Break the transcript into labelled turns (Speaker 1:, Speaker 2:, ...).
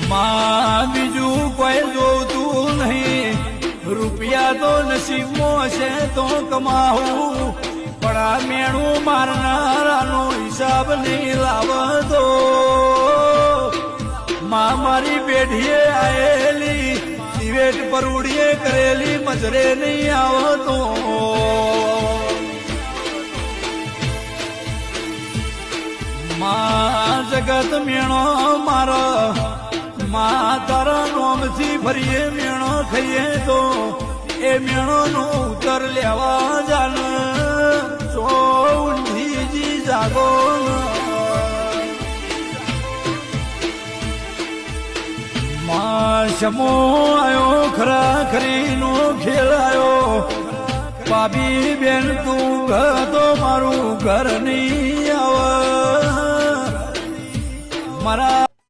Speaker 1: માં બીજું કોઈ જોતું નહીં, રૂપિયા તો નસીબમાં છે તો કમાવું, પણ આ મેણું મારનારાનો હિસાબ નહીં લાવતો. માં મારી પેઢીએ આયેલી દિવેટ પરુડીએ કરેલી મજરે નહીં આવતો. માં જગત મેણો મારો, માં તારા નોમથી ફરીએ મેણો ખાઈએ તો એ મેણો નો ઉત્તર લેવા જાન ઊંધી જાગો. માં શમો આયો ખરા ખરીનો ખેલાયો, ભાભી બેન તું તો મારું ઘર નહીં આવે. મારા